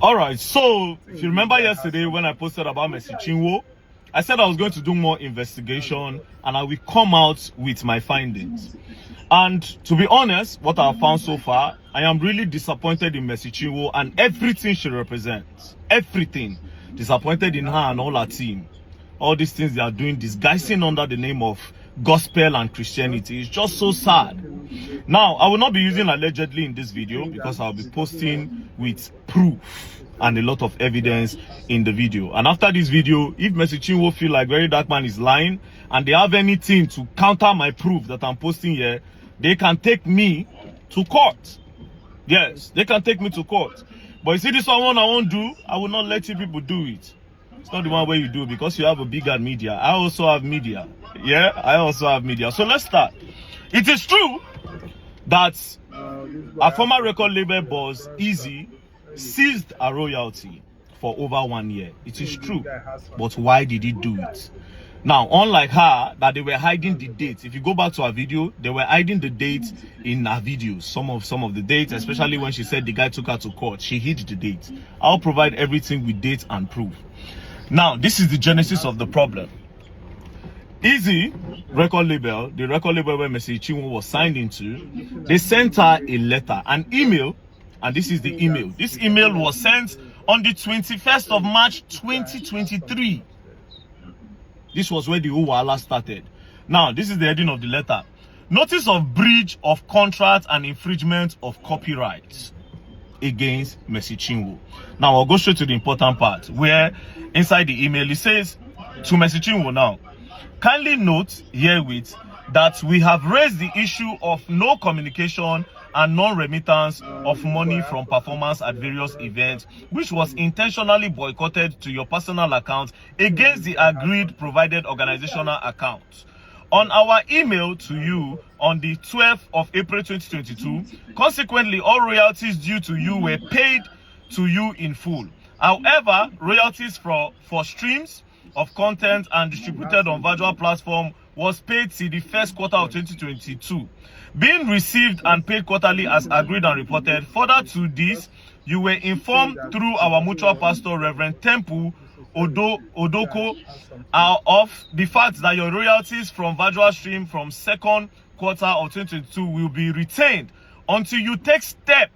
All right, so if you remember yesterday when I posted about Mercy Chinwo, I said I was going to do more investigation and I will come out with my findings. And to be honest, what I have found so far, I am really disappointed in Mercy Chinwo and everything she represents. Everything. Disappointed in her and all her team. All these things they are doing, disguising under the name of gospel and Christianity. It's just so sad. Now, I will not be using allegedly in this video because I'll be posting with proof and a lot of evidence in the video. And after this video, if Mercy Chinwo feel like Very Dark Man is lying and they have anything to counter my proof that I'm posting here, they can take me to court. Yes, they can take me to court. But you see this one I won't do, I will not let you people do it. It's not the one way you do because you have a bigger media. I also have media. Yeah, I also have media. So let's start. It is true that a former record label boss, Easy, seized a royalty for over 1 year. It is true. But why did he do it? Now, unlike her, that they were hiding the dates. If you go back to her video, they were hiding the dates in her videos. Some of the dates, especially when she said the guy took her to court, she hid the dates. I'll provide everything with dates and proof. Now, this is the genesis of the problem. Easy record label, the record label where Mercy Chinwo was signed into, they sent her a letter, an email, and this is the email. This email was sent on the 21st of March 2023. This was where the whole wahala started. Now, this is the heading of the letter. Notice of breach of contract and infringement of copyrights against Mercy Chinwo. Now, I'll go straight to the important part where inside the email it says to Mercy Chinwo now, kindly note herewith that we have raised the issue of no communication and non-remittance of money from performance at various events, which was intentionally boycotted to your personal account against the agreed provided organizational account. On our email to you on the 12th of April 2022, consequently, all royalties due to you were paid to you in full. However, royalties for streams of content and distributed on virtual platform was paid till the first quarter of 2022, being received and paid quarterly as agreed and reported. Further to this, you were informed through our mutual pastor, Reverend Temple Odoko, of the fact that your royalties from virtual stream from second quarter of 2022 will be retained until you take step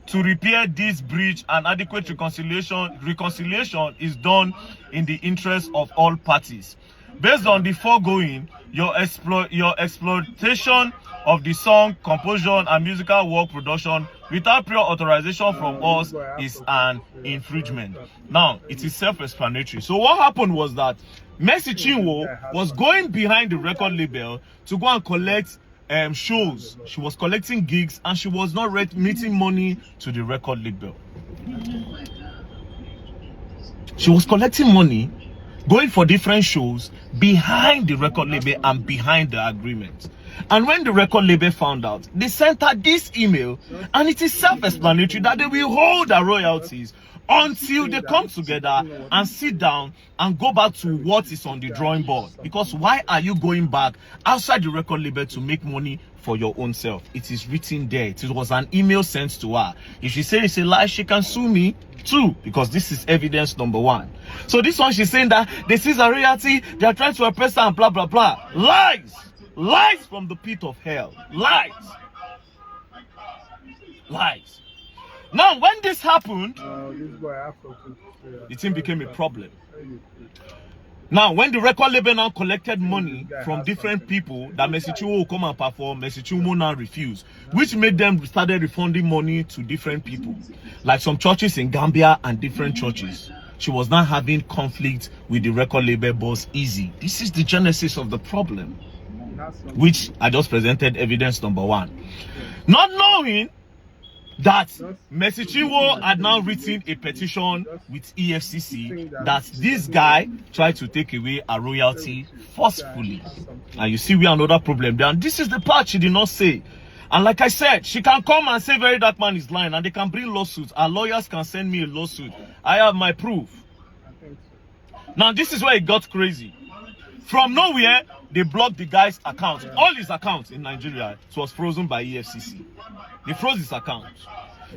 to repair this breach, and adequate reconciliation is done in the interest of all parties. Based on the foregoing, your exploitation of the song, composition, and musical work production without prior authorization from us is an infringement. Now, it is self-explanatory. So what happened was that Mercy Chinwo was going behind the record label to go and collect shows. She was collecting gigs and she was not remitting money to the record label. She was collecting money, going for different shows behind the record label and behind the agreement. And when the record label found out, they sent her this email, and it is self-explanatory that they will hold her royalties until they come together and sit down and go back to what is on the drawing board. Because why are you going back outside the record label to make money for your own self? It is written there. It was an email sent to her. If she says it's a lie, she can sue me too, because this is evidence number one. So this one, she's saying that they seize a royalty, they are trying to oppress her and blah blah blah. Lies! Lies from the pit of hell. Lies! Lies. Now, when this happened, the thing became a problem. Now, when the record label now collected money from different people that Mercy Chinwo will come and perform, Mercy Chinwo now refused, which made them started refunding money to different people, like some churches in Gambia and different churches. She was now having conflict with the record label boss, Easy. This is the genesis of the problem, which I just presented evidence number one. Not knowing that Mercy Chinwo had now written a petition with EFCC that this guy tried to take away a royalty forcefully. And you see we have another problem there. And this is the part she did not say. And like I said, she can come and say Very Dark Man is lying, and they can bring lawsuits. Our lawyers can send me a lawsuit. I have my proof. Now this is where it got crazy. From nowhere, they blocked the guy's account. All his accounts in Nigeria, it was frozen by EFCC. They froze his account.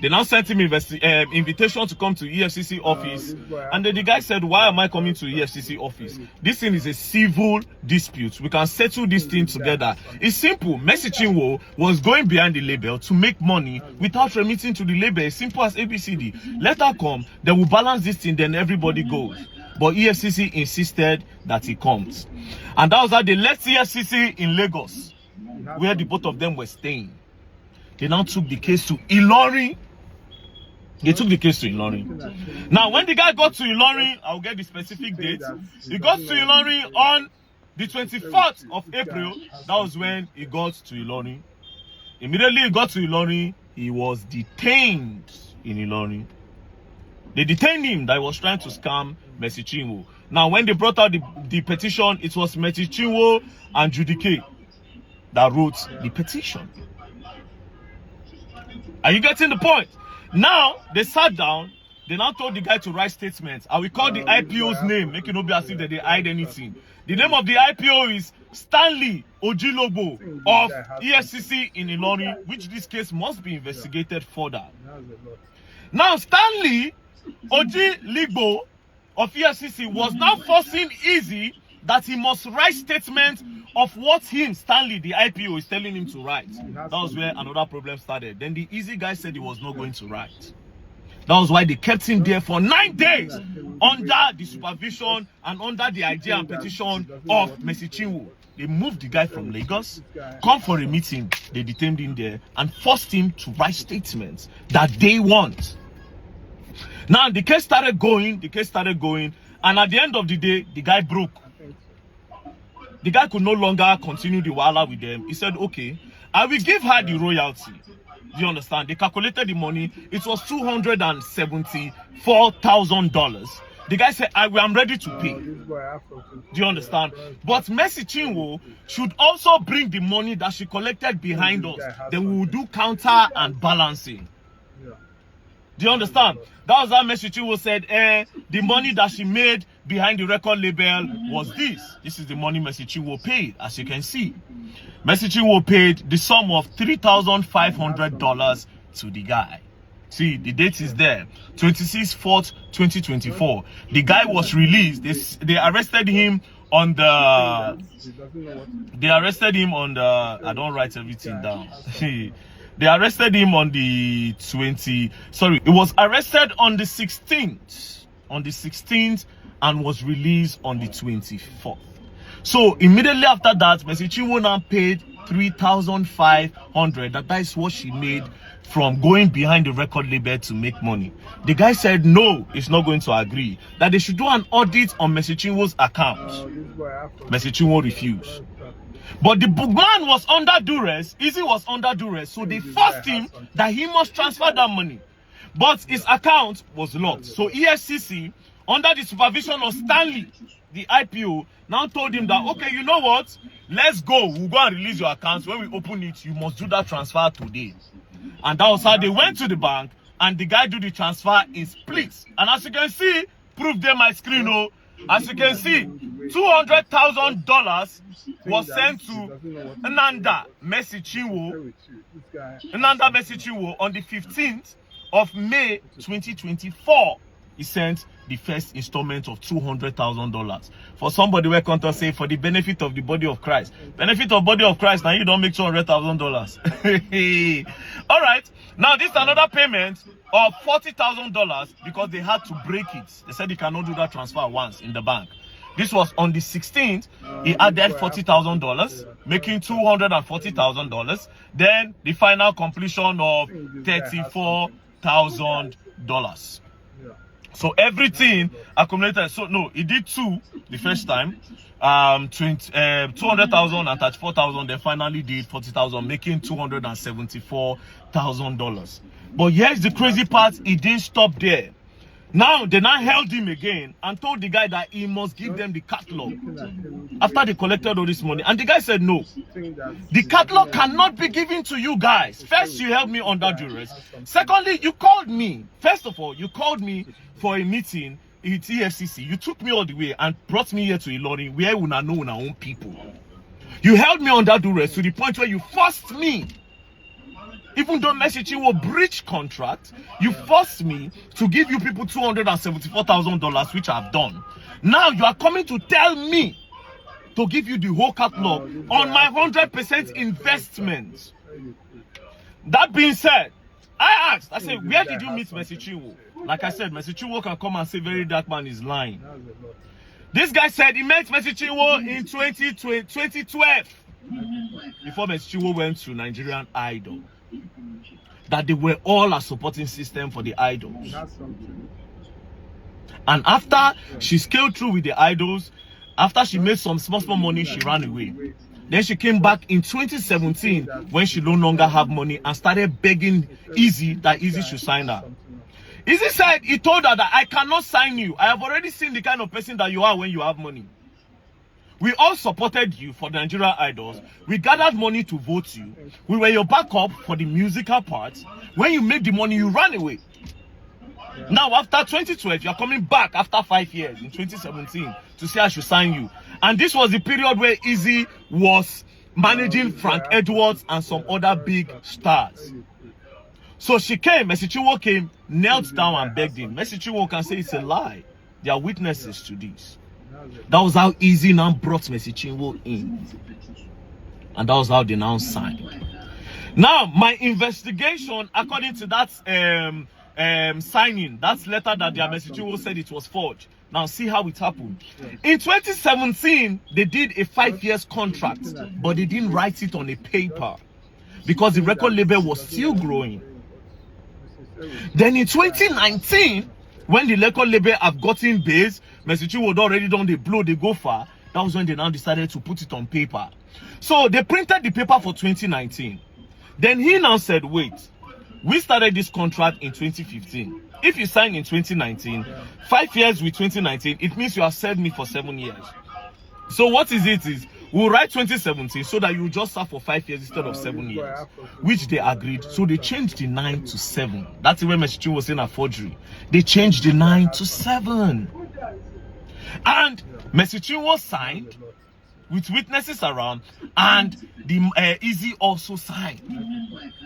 They now sent him invitation to come to EFCC office. And then the guy said, why am I coming to EFCC office? This thing is a civil dispute. We can settle this thing together. It's simple. Mercy Chinwo was going behind the label to make money without remitting to the label. As simple as ABCD. Let her come. They will balance this thing. Then everybody goes. But EFCC insisted that he comes. And that was how they left EFCC in Lagos, where the both of them were staying. They now took the case to Ilorin. They took the case to Ilorin. Now, when the guy got to Ilorin, I'll get the specific date. He got to Ilorin on the 24th of April. That was when he got to Ilorin. Immediately he got to Ilorin, he was detained in Ilorin. They detained him that he was trying to scam Mercy Chinwo. Now, when they brought out the petition, it was Mercy Chinwo and Judy K that wrote the petition. Are you getting the point? Now, they sat down. They now told the guy to write statements. I will call the IPO's name, make it not be as if they hide anything. The name of the IPO is Stanley Ojilobo of EFCC in Ilorin, which this case must be investigated further. Now, Stanley Ojilobo of EFCC was now forcing Easy that he must write statements of what him, Stanley, the IPO, is telling him to write. That was where another problem started. Then the Easy guy said he was not going to write. That was why they kept him there for 9 days under the supervision and under the idea and petition of Mercy Chinwo. They moved the guy from Lagos, come for a meeting, they detained him there and forced him to write statements that they want. Now the case started going, and at the end of the day, the guy broke. The guy could no longer continue the wahala with them. He said, okay, I will give her the royalty. Do you understand? They calculated the money. It was $274,000. The guy said, I'm ready to pay. Do you understand? But Mercy Chinwo should also bring the money that she collected behind us. Then we will do counter and balancing. Do you understand? That was how Mercy Chinwo said, the money that she made behind the record label was this. This is the money Mercy Chinwo paid, as you can see. Mercy Chinwo paid the sum of $3,500 to the guy. See, the date is there. 26/4/2024. The guy was released. They arrested him on the... I don't write everything down. They arrested him on the it was arrested on the 16th. On the 16th and was released on the 24th. So immediately after that, Mercy Chinwo now paid $3,500. That is what she made from going behind the record label to make money. The guy said no, he's not going to agree. That they should do an audit on Mercy Chinwo's account. Mercy Chinwo refused. But the man was under duress. Easy was under duress. So they forced him that he must transfer that money. But his account was locked. So EFCC, under the supervision of Stanley, the IPO, now told him that, okay, you know what? Let's go. We'll go and release your account. When we open it, you must do that transfer today. And that was how they went to the bank and the guy do the transfer in splits. And as you can see, proof there my screen, oh. As you can see, $200,000 was sent to Nanda Mercy Chinwo on the 15th of May 2024. He sent the first installment of $200,000. For somebody where content say for the benefit of the body of Christ. Benefit of body of Christ, now you don't make $200,000. All right. Now this is another payment of $40,000 because they had to break it. They said they cannot do that transfer once in the bank. This was on the 16th. He added $40,000, making $240,000. Then the final completion of $34,000. So everything accumulated. So no, he did two the first time. 200,000 and 34,000. They finally did 40,000, making $274,000. But here's the crazy part: he didn't stop there. Now they now held him again and told the guy that he must give them the catalog after they collected all this money. And the guy said no. The catalog cannot be given to you guys. First, you held me under duress. Secondly, you called me. First of all, you called me for a meeting at EFCC. You took me all the way and brought me here to Ilorin, where we know our own people. You held me under duress to the point where you forced me Even though Mercy Chinwo breached contract, you forced me to give you people $274,000, which I've done. Now you are coming to tell me to give you the whole catalog on my 100% investment. That being said, I asked, I said, where did you meet Mercy Chinwo? Like I said, Mercy Chinwo can come and say Very Dark Man is lying. This guy said he met Mercy Chinwo in 2012 before Mercy Chinwo went to Nigerian Idol. That they were all a supporting system for the idols. And after she scaled through with the idols, after she made some small money, she ran away. Then she came back in 2017 when she no longer had money and started begging Easy that Easy should sign her. Easy said he told her that I cannot sign you. I have already seen the kind of person that you are when you have money. We all supported you for the Nigerian Idols. We gathered money to vote you. We were your backup for the musical part. When you made the money, you ran away. Now, after 2012, you're coming back after 5 years in 2017 to say I should sign you. And this was the period where Easy was managing Frank Edwards and some other big stars. So she came, Mercy Chinwo came, knelt down and begged him. Mercy Chinwo can say it's a lie. There are witnesses to this. That was how Easy now brought Mercy Chinwo in. And that was how they now signed. Now, my investigation, according to that signing, that letter that their Mercy Chinwo said it was forged. Now, see how it happened. In 2017, they did a 5 years contract, but they didn't write it on a paper because the record label was still growing. Then in 2019, when the record label have gotten base, Mercy Chinwo had already done the blow, they go far. That was when they now decided to put it on paper. So they printed the paper for 2019. Then he now said, wait, we started this contract in 2015. If you sign in 2019, 5 years with 2019, it means you have served me for 7 years. So what is it is, we'll write 2017 so that you just serve for 5 years instead of 7 years, which they agreed. So they changed the 9 to 7. That's when Mercy Chinwo was saying a forgery. They changed the 9 to 7. And Mercy Chinwo signed with witnesses around, and the Easy also signed.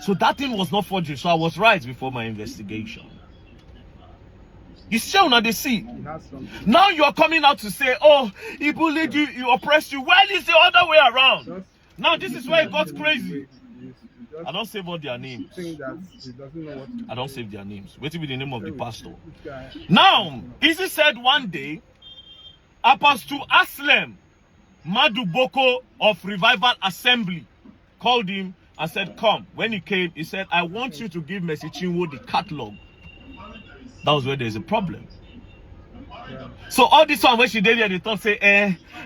So that thing was not forgery. So I was right before my investigation. You still not the see. Now you are coming out to say, oh, he bullied you, he oppressed you. Well, it's the other way around. Now this is where it got crazy. I don't save all their names. I don't save their names. Wait till be the name of the pastor. Now, Easy said one day, Apostle Aslem Maduboko of Revival Assembly called him and said, come. When he came, he said, I want you to give Mercy Chinwo the catalog. That was where there's a problem. So all this one when she did here, they thought say,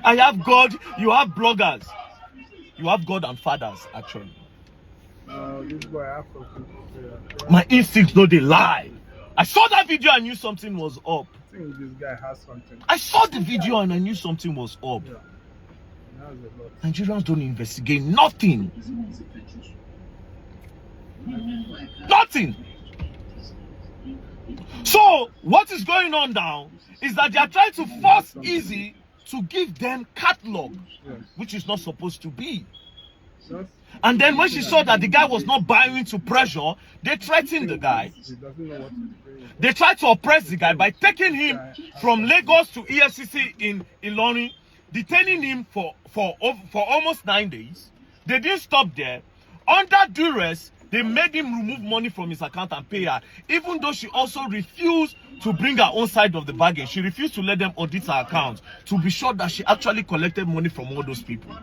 I have God, you have bloggers. You have God and fathers, actually. My instincts know they lie. I saw that video and knew something was up. I think this guy has something. I saw the video and I knew something was up. Nigerians don't investigate nothing. Nothing. So what is going on now is that they are trying to force Easy to give them catalog, which is not supposed to be. And then when she saw that the guy was not buying into pressure, they threatened the guy. They tried to oppress the guy by taking him from Lagos to EFCC in Ilorin, detaining him for almost 9 days. They didn't stop there. Under duress, they made him remove money from his account and pay her, even though she also refused to bring her own side of the bargain. She refused to let them audit her account to be sure that she actually collected money from all those people.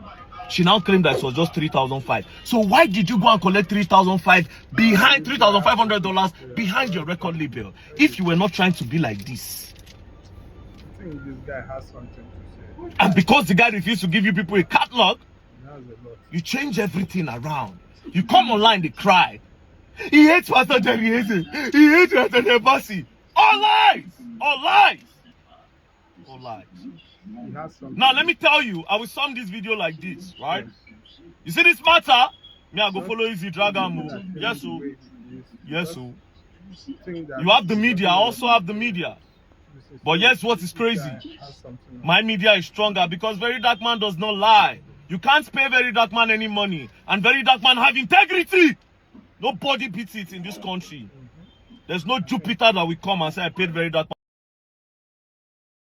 She now claimed that it was just $3,500. So why did you go and collect $3,500 behind $3,500 behind your record label if you were not trying to be like this? I think this guy has something to say. And because the guy refused to give you people a catalog, you change everything around. You come online, they cry. He hates Pastor Jerry Hazen. He hates Pastor Nebasi. All lies! All lies! All lies. Now let me tell you, I will sum this video like this, right? You see this matter? Me, I go follow Easy Dragon move. Yes, so. Yes, so. You have the media, I also have the media. But yes, what is crazy? My media is stronger because Very Dark Man does not lie. You can't pay Very Dark Man any money. And Very Dark Man have integrity. Nobody beats it in this country. There's no Jupiter that will come and say I paid very that